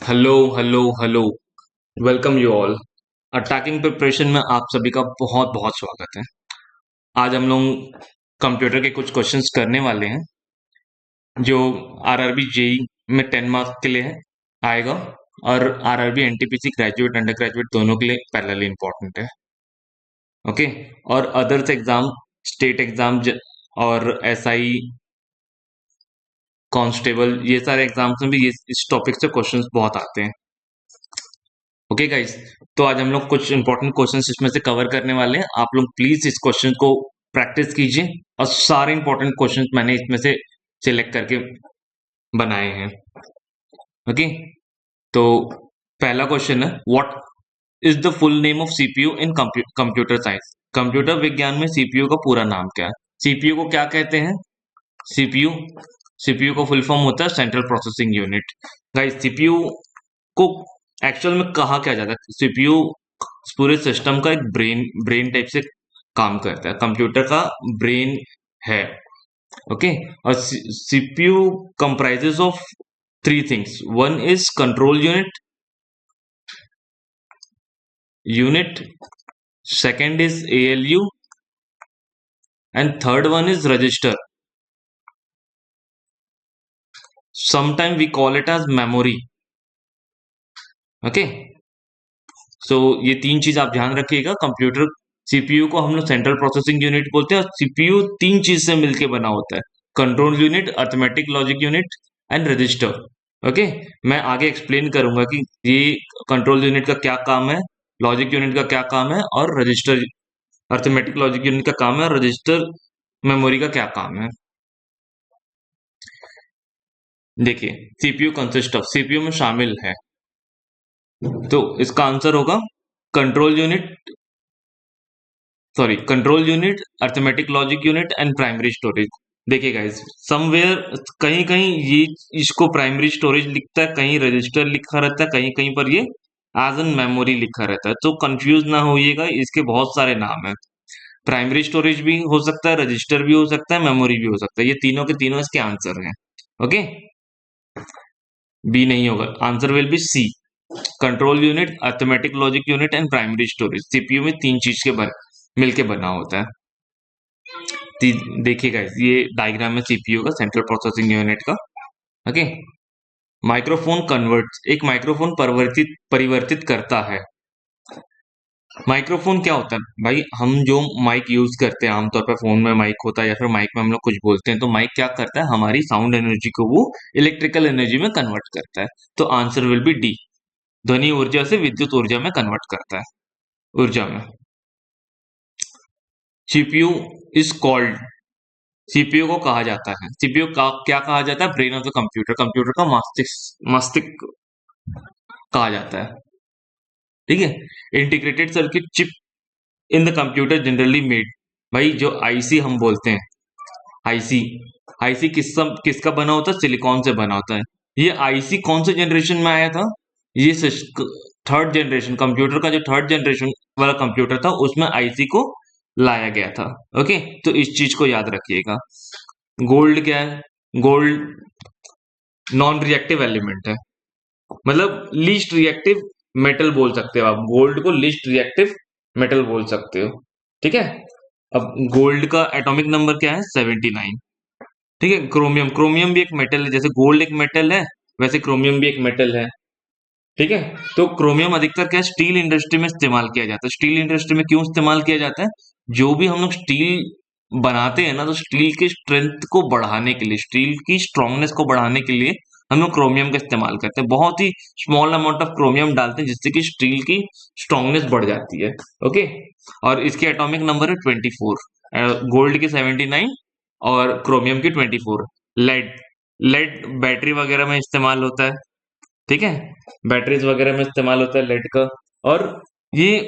Hello hello hello. Welcome you all. Attacking preparation में आप सभी का बहुत बहुत स्वागत है। आज हम लोग कंप्यूटर के कुछ क्वेश्चंस करने वाले हैं जो आरआरबी जेई में 10 मार्क्स के लिए है आएगा, और RRB NTPC graduate under graduate दोनों के लिए पैरेलली इंपॉर्टेंट है। ओके। और अदर्स एग्जाम, स्टेट एग्जाम और एसआई कांस्टेबल, ये सारे एग्जाम्स में भी ये इस टॉपिक से क्वेश्चंस बहुत आते हैं। ओके गाइस, तो आज हम लोग कुछ इंपॉर्टेंट क्वेश्चंस इसमें से कवर करने वाले हैं। आप लोग प्लीज इस क्वेश्चन को प्रैक्टिस कीजिए, और सारे इंपॉर्टेंट क्वेश्चंस मैंने इसमें से सिलेक्ट करके बनाए हैं। ओके, तो पहला क्वेश्चन है, what is the full name of CPU in computer science. Computer विज्ञान में सीपीयू का पूरा नाम क्या है? सीपीयू को क्या कहते हैं? सीपीयू सीपीयू का फुल फॉर्म होता है central processing unit. Guys, CPU को एक्चुअल में कहा क्या जाता है? सीपीयू पूरे सिस्टम का एक ब्रेन ब्रेन टाइप से काम करता है, कंप्यूटर का ब्रेन है। ओके। और CPU comprises of three things. One is control unit, second is ALU, and third one is register. Sometime we call it as memory. Okay, so ये तीन चीज आप ध्यान रखिएगा। कंप्यूटर सीपीयू को हम लोग सेंट्रल प्रोसेसिंग यूनिट बोलते हैं, और सीपीयू तीन चीज से मिलकर बना होता है: control unit, arithmetic logic unit, and register. Okay, मैं आगे एक्सप्लेन करूंगा कि ये कंट्रोल यूनिट का क्या काम है, लॉजिक यूनिट का क्या काम है, और रजिस्टर अर्थमेटिक लॉजिक यूनिट का काम है, और रजिस्टर मेमोरी का क्या काम है। देखिए, सीपीयू कंसिस्ट ऑफ, सीपीयू में शामिल है, तो इसका आंसर होगा control unit, control unit, arithmetic logic unit, and primary storage. देखिए गाइस, समवेयर कहीं कहीं ये इसको प्राइमरी स्टोरेज लिखता है, कहीं रजिस्टर लिखा रहता है, कहीं कहीं पर ये एज एन मेमोरी लिखा रहता है, तो कंफ्यूज ना होइएगा। इसके बहुत सारे नाम है। प्राइमरी स्टोरेज भी हो सकता है, रजिस्टर भी हो सकता है, मेमोरी भी हो सकता है। ये तीनों के तीनों इसके आंसर हैं। ओके, बी नहीं होगा, answer will be C. Control unit, arithmetic logic unit, and primary storage. CPU में तीन चीज के मिलके बना होता है। देखिएगा, ये डायग्राम में सीपीयू का, सेंट्रल प्रोसेसिंग यूनिट का। ओके। माइक्रोफोन कन्वर्ट, एक माइक्रोफोन परिवर्तित परिवर्तित करता है। माइक्रोफोन क्या होता है भाई? हम जो माइक यूज करते हैं, आमतौर पर फोन में माइक होता है, या फिर माइक में हम लोग कुछ बोलते हैं, तो माइक क्या करता है? हमारी साउंड एनर्जी को वो इलेक्ट्रिकल एनर्जी में कन्वर्ट करता है। तो आंसर विल बी डी, ध्वनि ऊर्जा से विद्युत ऊर्जा में कन्वर्ट करता है, ऊर्जा में। सीपीयू इज कॉल्ड, सीपीयू को कहा जाता है, सीपीयू का क्या कहा जाता है? Brain of the computer, computer का मस्तिष्क, मस्तिष्क कहा जाता है। ठीक है। Integrated circuit chip in the computer generally made. भाई, जो आईसी हम बोलते हैं, आईसी आईसी किसका बना होता है? सिलिकॉन से बना होता है। ये आईसी कौन से जनरेशन में आया था? ये थर्ड जनरेशन, कंप्यूटर का जो थर्ड जनरेशन वाला कंप्यूटर था, उसमें आईसी को लाया गया था। ओके, तो इस चीज को याद रखिएगा। गोल्ड क्या है? गोल्ड नॉन रिएक्टिव एलिमेंट है, मतलब लीस्ट रिएक्टिव मेटल बोल सकते हो आप। गोल्ड को लीस्ट रिएक्टिव मेटल बोल सकते हो। ठीक है। अब गोल्ड का एटॉमिक नंबर क्या है? 79। ठीक है। क्रोमियम, क्रोमियम भी एक मेटल है, जैसे गोल्ड एक मेटल है, वैसे क्रोमियम भी एक मेटल है। ठीक है। तो क्रोमियम अधिकतर क्या, स्टील इंडस्ट्री में इस्तेमाल किया जाता है। स्टील इंडस्ट्री में क्यों इस्तेमाल किया जाता है? जो भी हम लोग स्टील बनाते हैं ना, तो स्टील की स्ट्रेंथ को बढ़ाने के लिए, स्टील की स्ट्रांगनेस को बढ़ाने के लिए हम लोग क्रोमियम का इस्तेमाल करते हैं। बहुत ही स्मॉल अमाउंट ऑफ क्रोमियम डालते हैं, जिससे कि स्टील की स्ट्रांगनेस बढ़ जाती है। ओके। और इसके एटॉमिक नंबर है 24, गोल्ड की 79 और क्रोमियम की 24। लेड, लेड बैटरी वगैरह में इस्तेमाल होता है। ठीक है, बैटरीज वगैरह में इस्तेमाल होता है लेड का। और ये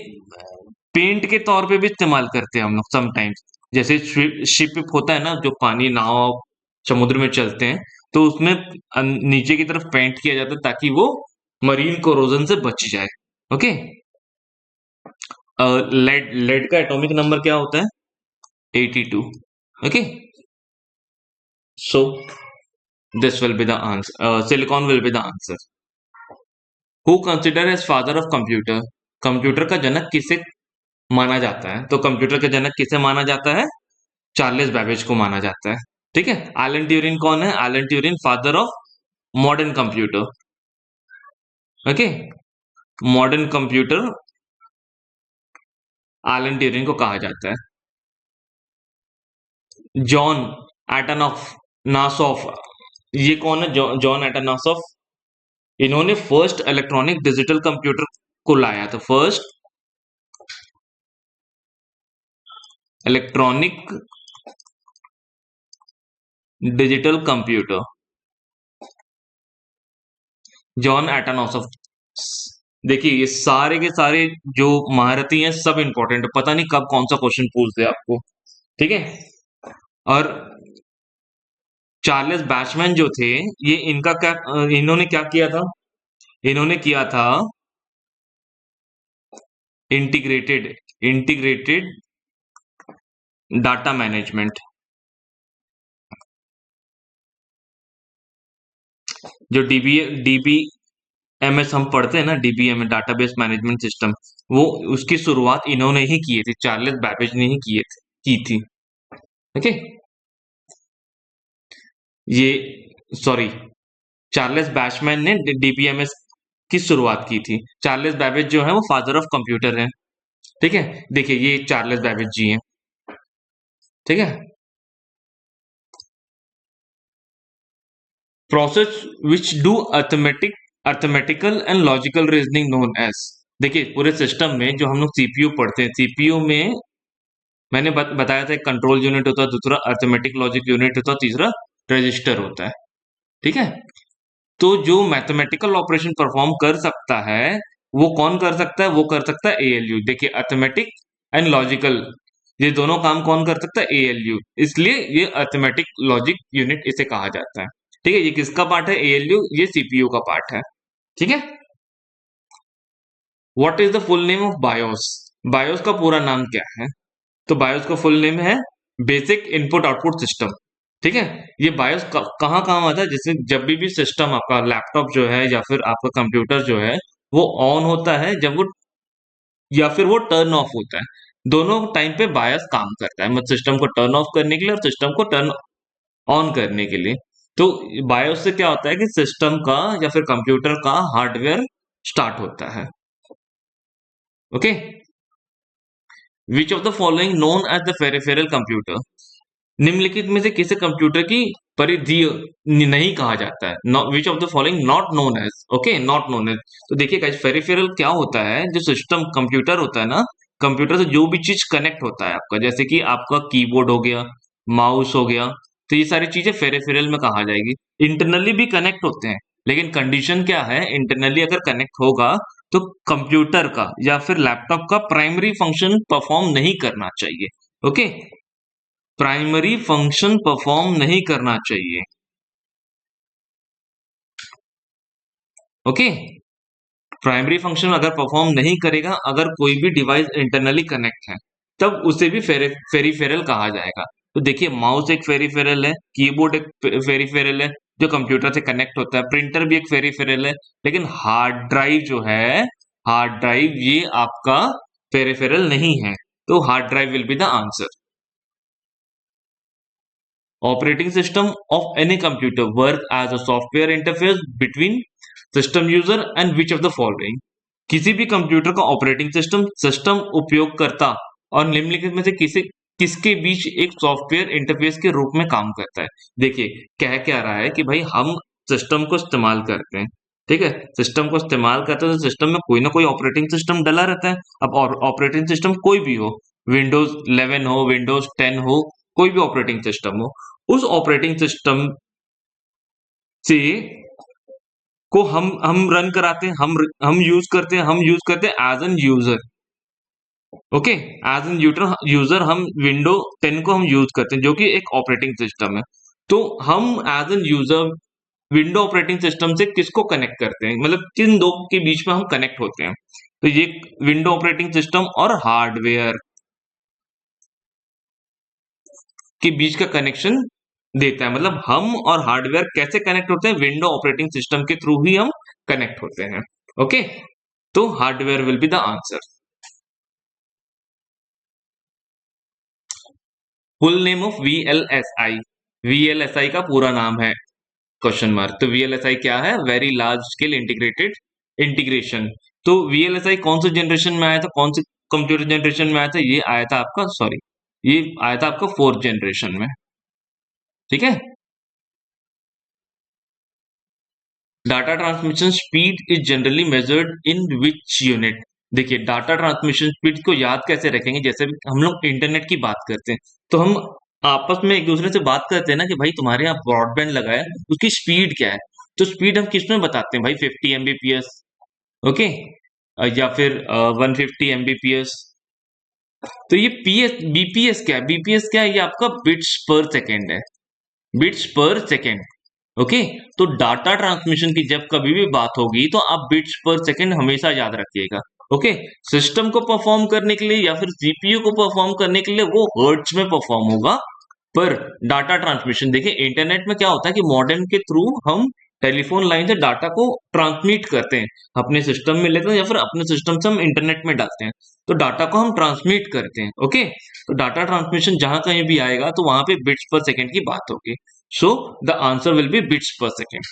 पेंट के तौर पे भी इस्तेमाल करते हैं हम लोग समटाइम्स। जैसे शिप होता है ना, जो पानी नाव समुद्र में चलते हैं, तो उसमें नीचे की तरफ पेंट किया जाता है, ताकि वो मरीन कोरोजन से बच जाए। ओके। लेड लेड का एटॉमिक नंबर क्या होता है? 82। Okay, so this will be the answer, silicon will be the answer. Who consider as father of computer, computer का जनक किसे माना जाता है? तो कंप्यूटर का जनक किसे माना जाता है? चार्ल्स बेबेज को माना जाता है। ठीक है। एलन ट्यूरिंग कौन है? Alan Turing father of modern computer. Okay, modern computer Alan Turing को कहा जाता है। जॉन एटनॉफ नासॉफ, ये कौन है? जॉन एटनॉफ, इन्होंने फर्स्ट इलेक्ट्रॉनिक डिजिटल कंप्यूटर को लाया था। First electronic digital computer, John Atanasoff. देखिए ये सारे के सारे जो महारथी हैं सब इंपॉर्टेंट है, पता नहीं कब कौन सा क्वेश्चन पूछ दे आपको। ठीक है। और चार्ल्स बैचमैन जो थे, ये इनका क्या, इन्होंने क्या किया था? इन्होंने किया था इंटीग्रेटेड इंटीग्रेटेड डाटा मैनेजमेंट। जो डीबीएमएस हम पढ़ते हैं ना, डीबीएमएस डाटाबेस मैनेजमेंट सिस्टम, वो उसकी शुरुआत इन्होंने ही की थी, चार्ल्स बैबेज ने ही की थी। ओके, ये सॉरी, चार्ल्स बैचमैन ने डीबीएमएस की शुरुआत की थी। चार्ल्स बैबेज जो है वो फादर ऑफ कंप्यूटर है। ठीक है। देखिए ये चार्ल्स बैबेज जी हैं। ठीक है। Process which do arithmetical and logical reasoning known as. देखिए पूरे सिस्टम में जो हम लोग सीपीयू पढ़ते हैं, सीपीयू में मैंने बताया था एक कंट्रोल यूनिट होता है, दूसरा अर्थमेटिक लॉजिक यूनिट होता है, तीसरा रजिस्टर होता है। ठीक है। तो जो मैथमेटिकल ऑपरेशन परफॉर्म कर सकता है वो कौन कर सकता है? वो कर सकता है एएलयू। देखिए अर्थमेटिक एंड लॉजिकल, ये दोनों काम कौन कर सकता है? एएलयू। इसलिए ये अर्थमेटिक लॉजिक यूनिट इसे कहा जाता है। ठीक है। ये किसका पार्ट है? एएलयू, ये सीपीयू का पार्ट है। ठीक है। What is the full name of BIOS? BIOS का पूरा नाम क्या है? तो बायोस का फुल नेम है बेसिक इनपुट आउटपुट सिस्टम। ठीक है। ये बायोस कहाँ काम आता है? जैसे जब भी सिस्टम आपका लैपटॉप जो है या फिर आपका कंप्यूटर जो है वो ऑन होता है जब वो, या फिर वो टर्न ऑफ होता है, दोनों टाइम पे बायस काम करता है, मतलब सिस्टम को टर्न ऑफ करने के लिए और सिस्टम को टर्न ऑन करने के लिए। तो बायोस से क्या होता है कि सिस्टम का या फिर कंप्यूटर का हार्डवेयर स्टार्ट होता है। Okay. Which of the following known as the peripheral computer? निम्नलिखित में से किसे कंप्यूटर की परिधि नहीं कहा जाता है? Which of the following not known as, okay, not known as. तो देखिए गाइस, पेरिफेरल क्या होता है? जो सिस्टम कंप्यूटर होता है ना, कंप्यूटर से जो भी चीज कनेक्ट होता है आपका, जैसे कि आपका कीबोर्ड हो गया, माउस हो गया, तो ये सारी चीजें पेरिफेरल में कहा जाएगी। इंटरनली भी कनेक्ट होते हैं, लेकिन कंडीशन क्या है? इंटरनली अगर कनेक्ट होगा तो कंप्यूटर का या फिर लैपटॉप का प्राइमरी फंक्शन परफॉर्म नहीं करना चाहिए। ओके, प्राइमरी फंक्शन परफॉर्म नहीं करना चाहिए। ओके, प्राइमरी फंक्शन अगर परफॉर्म नहीं करेगा, अगर कोई भी डिवाइस इंटरनली कनेक्ट है, तब उसे भी फेरिफेरल कहा जाएगा। तो देखिए माउस एक फेरिफेरल है, कीबोर्ड एक फेरिफेरल है जो कंप्यूटर से कनेक्ट होता है, प्रिंटर भी एक फेरिफेरल है, लेकिन हार्ड ड्राइव जो है, हार्ड ड्राइव ये आपका फेरिफेरल नहीं है। तो hard drive will be the answer. Operating system of any computer work as a software interface between system user and which of the following? किसी भी कंप्यूटर का ऑपरेटिंग सिस्टम सिस्टम उपयोगकर्ता और निम्नलिखित में से किसके बीच एक सॉफ्टवेयर इंटरफेस के रूप में काम करता है? देखिए कह क्या रहा है कि भाई हम सिस्टम को इस्तेमाल करते हैं, ठीक है, सिस्टम को इस्तेमाल करते हैं तो सिस्टम में कोई ना कोई ऑपरेटिंग सिस्टम डला रहता है। अब ऑपरेटिंग सिस्टम कोई भी हो, विंडोज 11 हो, विंडोज 10 हो, कोई भी ऑपरेटिंग सिस्टम हो, उस ऑपरेटिंग सिस्टम से को हम रन कराते हैं, हम यूज करते हैं, as an user. Okay, as an user हम विंडो 10 को हम यूज करते हैं जो कि एक ऑपरेटिंग सिस्टम है। तो हम as an user window operating system से किसको कनेक्ट करते हैं, मतलब किन दो के बीच में हम कनेक्ट होते हैं? तो ये विंडो ऑपरेटिंग सिस्टम और हार्डवेयर के बीच का कनेक्शन देता है। मतलब हम और हार्डवेयर कैसे कनेक्ट होते हैं? विंडो ऑपरेटिंग सिस्टम के थ्रू ही हम कनेक्ट होते हैं। ओके, तो hardware will be the answer. Full name of VLSI, VLSI का पूरा नाम है क्वेश्चन मार्क। तो वीएलएसआई क्या है? Very large scale integrated integration. तो वीएलएसआई कौन सी जनरेशन में आया था, कौन सी कंप्यूटर जनरेशन में आया था? ये आया था आपका, सॉरी, ये आया था आपका फोर्थ जनरेशन में। ठीक है। Data transmission speed is generally measured in which unit? देखिए, डाटा ट्रांसमिशन स्पीड को याद कैसे रखेंगे? जैसे हम लोग इंटरनेट की बात करते हैं तो हम आपस में एक दूसरे से बात करते हैं ना कि भाई तुम्हारे यहाँ ब्रॉडबैंड लगा है, उसकी स्पीड क्या है? तो स्पीड हम किसमें बताते हैं भाई? 50 Mbps, ओके, या फिर 150 Mbps। तो ये बीपीएस क्या है? बीपीएस क्या है? ये आपका बिट्स पर सेकेंड है, बिट्स पर सेकेंड। ओके, तो डाटा ट्रांसमिशन की जब कभी भी बात होगी तो आप बिट्स पर सेकेंड हमेशा याद रखिएगा। ओके, सिस्टम को परफॉर्म करने के लिए या फिर सीपीयू को परफॉर्म करने के लिए वो हर्ट्ज में परफॉर्म होगा। पर डाटा ट्रांसमिशन, देखिए इंटरनेट में क्या होता है कि मॉडेम के थ्रू हम टेलीफोन लाइन से डाटा को ट्रांसमिट करते हैं, अपने सिस्टम में लेते हैं या फिर अपने सिस्टम से हम इंटरनेट में डालते हैं, तो डाटा को हम ट्रांसमिट करते हैं। ओके, तो डाटा ट्रांसमिशन जहां कहीं भी आएगा तो वहां पे बिट्स पर सेकेंड की बात होगी। So the answer will be bits per second.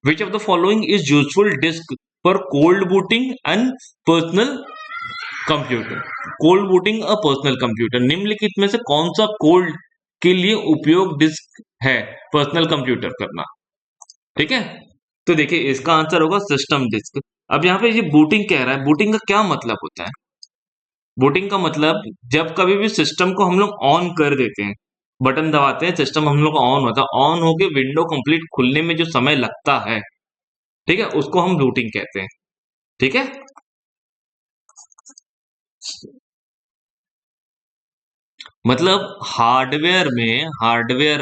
Which of the following is useful disk for cold booting and personal computer? Cold booting a personal computer, निम्नलिखित में से कौन सा कोल्ड के लिए उपयोग डिस्क है पर्सनल कंप्यूटर करना? ठीक है, तो देखिए इसका आंसर होगा सिस्टम डिस्क। अब यहाँ पे ये बूटिंग कह रहा है, बूटिंग का क्या मतलब होता है? बूटिंग का मतलब जब कभी भी सिस्टम को हम लोग ऑन कर देते हैं, बटन दबाते हैं, सिस्टम हम लोग का ऑन होता है, ऑन होके विंडो कंप्लीट खुलने में जो समय लगता है, ठीक है, उसको हम बूटिंग कहते हैं। ठीक है, मतलब हार्डवेयर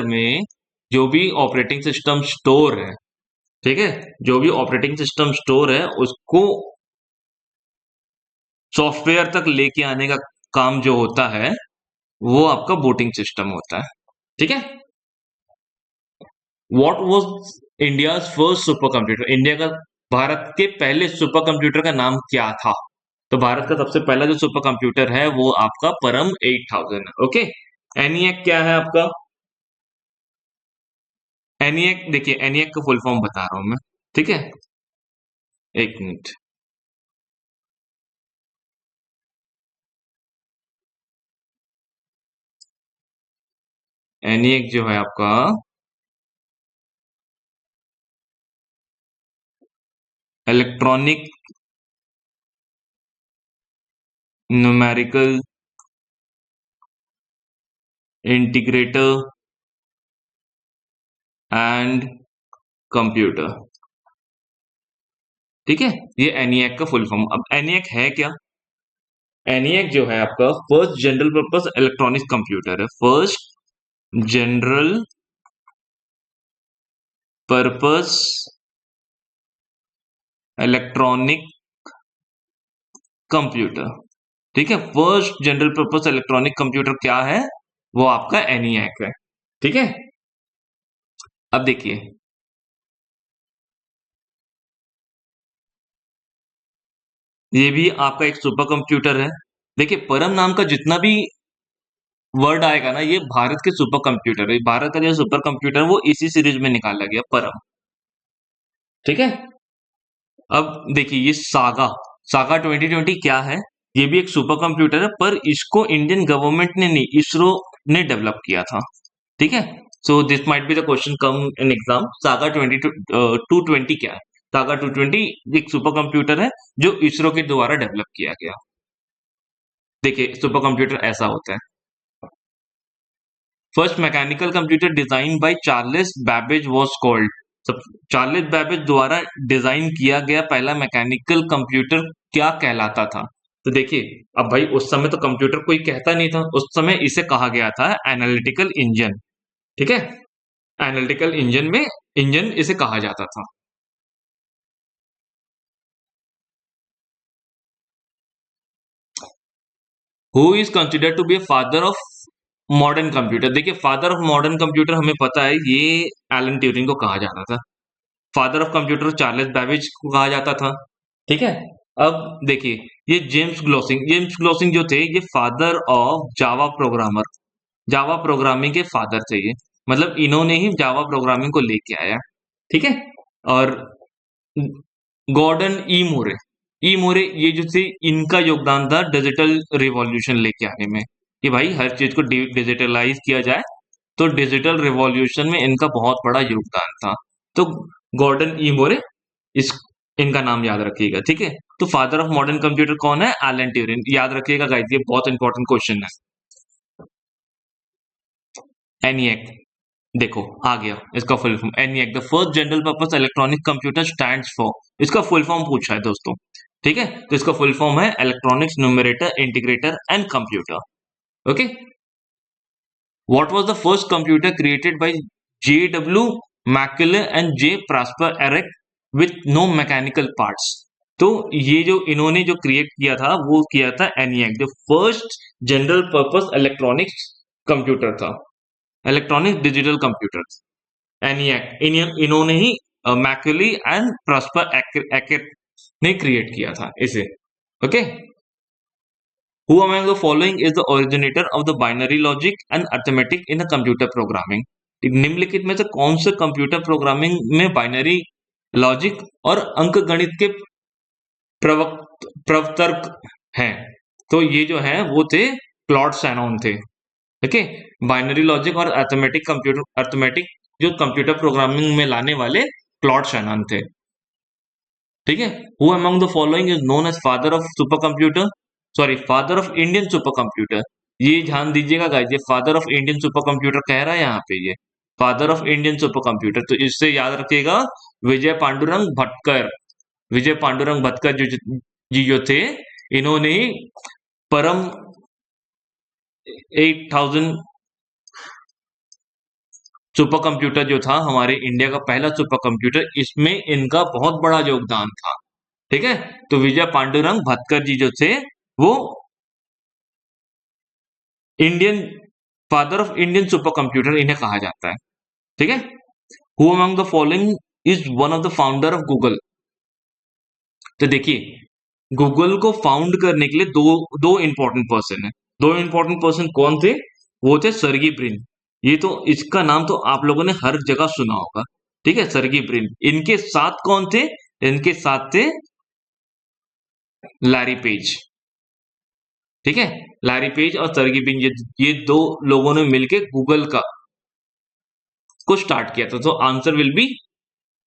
में जो भी ऑपरेटिंग सिस्टम स्टोर है, ठीक है, जो भी ऑपरेटिंग सिस्टम स्टोर है उसको सॉफ्टवेयर तक लेके आने का काम जो होता है वो आपका बूटिंग सिस्टम होता है। ठीक है। What was India first super computer? India का, भारत के पहले सुपर कंप्यूटर का नाम क्या था? तो भारत का सबसे पहला जो सुपर कंप्यूटर है वो आपका परम 8000 है। ओके, एनिएक क्या है आपका? एनिएक, देखिए एनिएक का फुल फॉर्म बता रहा हूं मैं। ठीक है, एक मिनट। एनिएक जो है आपका electronic numerical integrator and computer. ठीक है, ये एनिएक का फुल फॉर्म। अब एनिएक है क्या? एनिएक जो है आपका first general purpose electronic computer है, first general purpose electronic computer. ठीक है, first general purpose electronic computer क्या है? वो आपका एनिएक है। ठीक है, अब देखिए ये भी आपका एक सुपर कंप्यूटर है। देखिए परम नाम का जितना भी वर्ड आएगा ना, ये भारत के सुपर कंप्यूटर है। भारत का जो सुपर कंप्यूटर है वो इसी सीरीज में निकाला गया, परम। ठीक है, अब देखिए ये सागा, सागा 2020 क्या है? ये भी एक सुपर कंप्यूटर है, पर इसको इंडियन गवर्नमेंट ने नहीं, इसरो ने डेवलप किया था। ठीक है, so this might be the question come in exam. Saga 220 क्या है? सागा 220 एक सुपर कंप्यूटर है जो इसरो के द्वारा डेवलप किया गया। देखिए सुपर कंप्यूटर ऐसा होता है। First mechanical computer design by Charles Babbage was called. सब चार्ल्स बैबेज द्वारा डिजाइन किया गया पहला मैकेनिकल कंप्यूटर क्या कहलाता था? तो देखिए अब भाई उस समय तो कंप्यूटर कोई कहता नहीं था, उस समय इसे कहा गया था एनालिटिकल इंजन। ठीक है, एनालिटिकल इंजन में इंजन इसे कहा जाता था। Who is considered to be a father of modern computer? देखिए फादर ऑफ मॉडर्न कंप्यूटर हमें पता है, ये एलन ट्यूरिंग को कहा जाता था। Father of computer Charles Babbage को कहा जाता था। ठीक है, अब देखिए ये जेम्स ग्लोसिंग जो थे ये father of Java programmer, Java programming के फादर थे ये, मतलब इन्होंने ही जावा प्रोग्रामिंग को लेके आया। ठीक है, और गॉर्डन ई मोरे ये जो थे इनका योगदान था डिजिटल रिवॉल्यूशन लेके आने में, कि भाई हर चीज को डिजिटलाइज किया जाए, तो डिजिटल रिवॉल्यूशन में इनका बहुत बड़ा योगदान था। तो गॉर्डन ई मोरे, इस इनका नाम याद रखिएगा। ठीक है, तो फादर ऑफ मॉडर्न कंप्यूटर कौन है? एलन ट्यूरिंग, याद रखिएगा गाइस, ये बहुत इंपॉर्टेंट क्वेश्चन है। एनिएक, देखो आ गया इसका full form, ENIAC the first general purpose electronic computer stands for, इसका फुल फॉर्म पूछा है दोस्तों। ठीक है, तो इसका फुल फॉर्म है electronics numerator integrator and computer. Okay, what was the first computer created by JW Mauchly and J Presper एरिक विथ नो मैकेनिकल पार्ट्स? तो ये जो इन्होंने जो क्रिएट किया था वो किया था एनिएक, जो first general purpose electronics computer था, इलेक्ट्रॉनिक डिजिटल कंप्यूटर। एनिएक इन्होंने ही मैकली एंड प्रॉस्पर एरिक ने क्रिएट किया था इसे। Okay, Who among the following is the originator of the binary logic and arithmetic in the computer programming? निम्नलिखित में से कौन से कंप्यूटर प्रोग्रामिंग में बाइनरी लॉजिक और अंक गणित के प्रवर्तक हैं? तो ये जो है वो थे क्लॉड शैनॉन थे। ओके, बाइनरी लॉजिक और अर्थमेटिक जो कंप्यूटर प्रोग्रामिंग में लाने वाले क्लॉड शैनॉन थे। ठीक है, who among the following is known as father of supercomputer, sorry father of Indian supercomputer? ये ध्यान दीजिएगा गाइस, ये father of Indian supercomputer कह रहा है यहाँ पे, ये father of Indian supercomputer, तो इससे याद रखिएगा विजय पांडुरंग भटकर, विजय पांडुरंग भटकर जी जो थे, इन्होंने ही परम 8000 सुपर कंप्यूटर जो था हमारे इंडिया का पहला सुपर कंप्यूटर, इसमें इनका बहुत बड़ा योगदान था। ठीक है, तो विजय पांडुरंग भटकर जी जो थे वो Indian father of Indian super computer इन्हें कहा जाता है। ठीक है, who among the following is one of the founder of Google? तो देखिए गूगल को फाउंड करने के लिए दो दो इंपॉर्टेंट पर्सन है। दो इंपॉर्टेंट पर्सन कौन थे? वो थे सर्गी ब्रिन। ये तो इसका नाम तो आप लोगों ने हर जगह सुना होगा। ठीक है, सर्गी ब्रिन। इनके साथ कौन थे? इनके साथ थे लैरी पेज। ठीक है, लैरी पेज और सर्गी ब्रिन, ये दो लोगों ने मिलकर गूगल का को स्टार्ट किया था। तो answer will be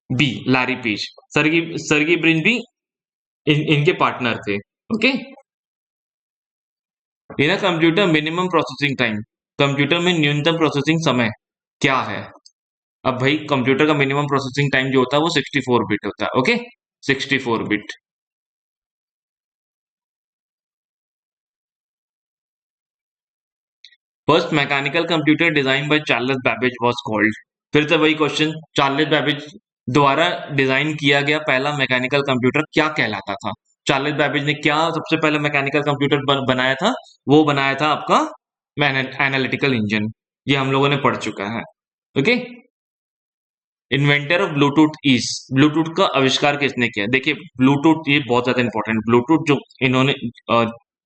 B, Larry Page. Sergey Brin भी इनके पार्टनर थे। Okay, in a computer minimum processing time, computer में न्यूनतम प्रोसेसिंग समय क्या है? अब भाई कंप्यूटर का मिनिमम प्रोसेसिंग टाइम जो होता है वो 64 बिट होता है। Okay, 64 bit. First mechanical computer design by Charles Babbage was called? फिर से वही क्वेश्चन, चार्ल्स बेबेज द्वारा डिजाइन किया गया पहला मैकेनिकल कंप्यूटर क्या कहलाता था? चार्ल्स बेबेज ने क्या सबसे पहले मैकेनिकल कंप्यूटर बनाया था? वो बनाया था आपका एनालिटिकल इंजन। ये हम लोगों ने पढ़ चुका है। Okay, inventor of Bluetooth is, Bluetooth का आविष्कार किसने किया? देखिए ब्लूटूथ ये बहुत ज्यादा इंपॉर्टेंट, ब्लूटूथ जो इन्होंने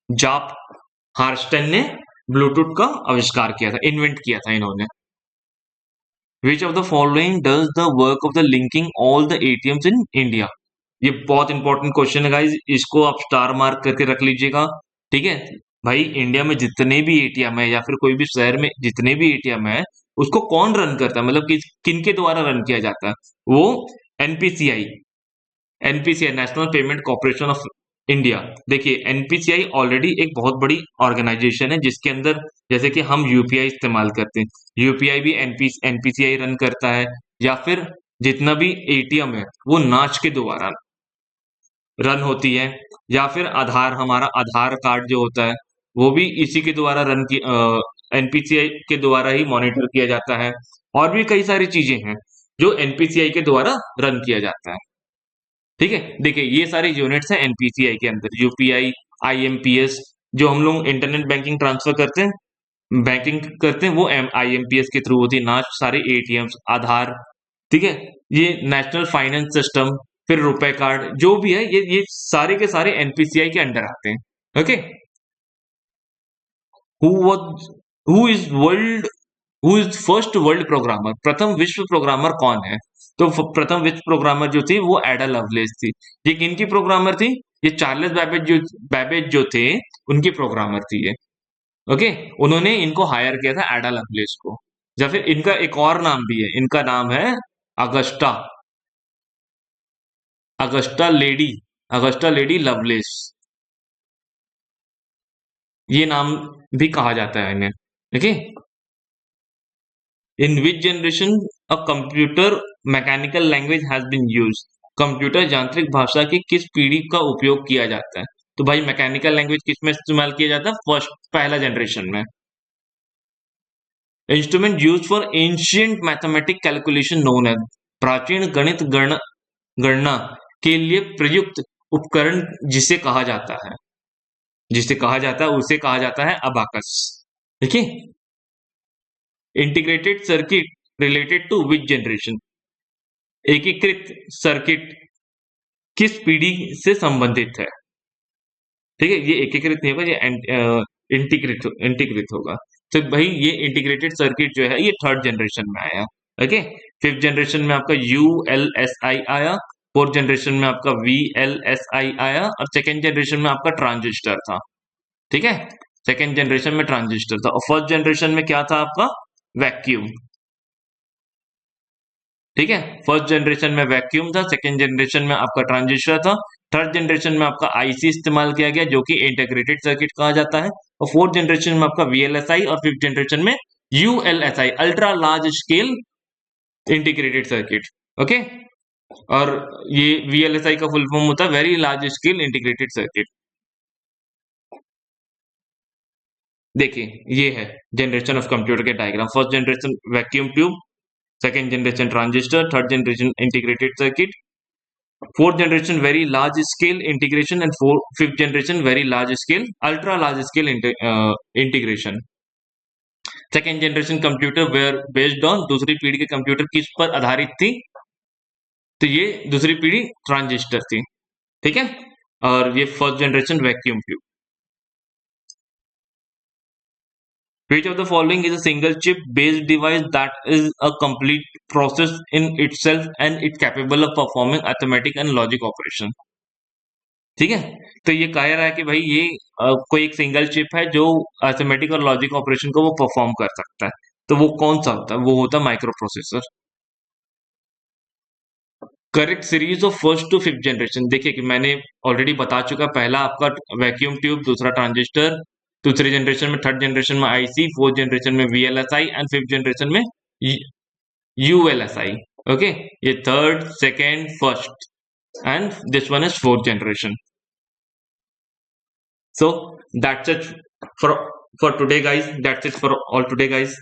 जाप हार्स्टन ने ब्लूटूथ का आविष्कार किया था, इन्वेंट किया था इन्होंने। विच of the following does the work of the linking all the ATMs in India? ये बहुत इंपॉर्टेंट क्वेश्चन है गाइस, इसको आप स्टार मार्क करके रख लीजिएगा। ठीक है भाई, इंडिया में जितने भी एटीएम है या फिर कोई भी शहर में जितने भी एटीएम है, उसको कौन रन करता है, मतलब किन के द्वारा रन किया जाता है? वो NPCI, NPCI national payment corporation of India. देखिए एनपीसीआई ऑलरेडी एक बहुत बड़ी ऑर्गेनाइजेशन है जिसके अंदर जैसे कि हम यूपीआई इस्तेमाल करते हैं, यूपीआई भी एनपीसीआई रन करता है, या फिर जितना भी एटीएम है वो नाच के द्वारा रन होती है, या फिर आधार, हमारा आधार कार्ड जो होता है वो भी इसी के द्वारा रन की एनपीसीआई के द्वारा ही मॉनिटर किया जाता है। और भी कई सारी चीजें हैं जो एनपीसीआई के द्वारा रन किया जाता है। ठीक है, देखिए ये सारी यूनिट्स हैं एनपीसीआई के अंदर, यूपीआई, आईएमपीएस, जो हम लोग इंटरनेट बैंकिंग ट्रांसफर करते हैं, बैंकिंग करते हैं, वो आईएमपीएस के थ्रू होती है। ना सारे एटीएम्स, आधार, ठीक है। ये नेशनल फाइनेंस सिस्टम, फिर रुपए कार्ड, जो भी है ये सारे के सारे एनपीसीआई के अंडर आते हैं। Okay. Who was who is world who is first world programmer, प्रथम विश्व प्रोग्रामर कौन है? तो प्रथम विश्व प्रोग्रामर जो थी वो एडा लवलेस थी। ये किनकी प्रोग्रामर थी? ये चार्ल्स बैबेज जो थे, उनकी प्रोग्रामर थी ये। ओके। उन्होंने इनको हायर किया था, एडा लवलेस को। या फिर इनका एक और नाम भी है, इनका नाम है Augusta, Augusta Lady, Augusta Lady Lovelace, ये नाम भी कहा जाता है इन्हें। देखिए, in which generation a computer mechanical language has been used, computer यांत्रिक भाषा की किस पीढ़ी का उपयोग किया जाता है? तो भाई मैकेनिकल लैंग्वेज किस में इस्तेमाल किया जाता है? फर्स्ट, पहला जनरेशन में। Instrument use for ancient mathematic calculation known as, प्राचीन गणित गणना के लिए प्रयुक्त उपकरण जिसे कहा जाता है, जिसे कहा जाता है उसे कहा जाता है अबाकस। देखिए, integrated circuit related to which generation, एकीकृत सर्किट किस पीढ़ी से संबंधित है? ठीक है, ये एकीकृत नहीं होगा, ये इंटीग्रेट होगा। तो भाई ये इंटीग्रेटेड सर्किट जो है ये थर्ड जनरेशन में आया। ओके। फिफ्थ जनरेशन में आपका ULSI आया, फोर्थ जनरेशन में आपका VLSI आया, और सेकेंड जनरेशन में आपका ट्रांजिस्टर था। ठीक है, सेकेंड जनरेशन में ट्रांजिस्टर था, और फर्स्ट जनरेशन में क्या था आपका? वैक्यूम। ठीक है, फर्स्ट जनरेशन में वैक्यूम था, सेकेंड जनरेशन में आपका ट्रांजिस्टर था, थर्ड जनरेशन में आपका आईसी इस्तेमाल किया गया जो कि इंटीग्रेटेड सर्किट कहा जाता है, और फोर्थ जनरेशन में आपका VLSI, और फिफ्थ जनरेशन में ULSI, ultra large scale integrated circuit. Okay. और ये VLSI का फुल फॉर्म होता है very large scale integrated circuit. देखिए, ये है जनरेशन ऑफ कंप्यूटर के diagram. First generation vacuum tube, second generation transistor, third generation integrated circuit, fourth generation very large scale integration, and fifth generation very large scale ultra large scale integration। Second generation computer were based on, दूसरी पीढ़ी के computer किस पर आधारित थी? तो ये दूसरी पीढ़ी ट्रांजिस्टर थी। ठीक है, और ये first generation vacuum tube. Which of the following is a single chip based device that is a complete process in itself and it capable of performing arithmetic and logic operation? ठीक है, तो ये कह रहा है कि भाई ये कोई एक सिंगल चिप है जो अरिथमेटिक और लॉजिक ऑपरेशन को वो परफॉर्म कर सकता है। तो वो कौन सा होता है? वो होता है microprocessor. Correct series of first to fifth generation. देखिए कि मैंने ऑलरेडी बता चुका, पहला आपका वैक्यूम ट्यूब, दूसरा ट्रांजिस्टर, दूसरी जनरेशन में, थर्ड जनरेशन में आईसी, फोर्थ जनरेशन में VLSI, एंड फिफ्थ जनरेशन में ULSI। ओके, ये third, second, first, and this one is fourth generation. So that's it for today guys, that's it for all today guys।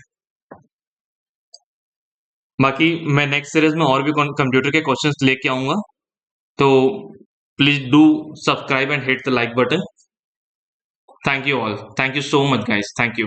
बाकी मैं next series में और भी computer के questions लेके आऊंगा, तो please do subscribe and hit the like button. Thank you all, thank you so much guys, thank you.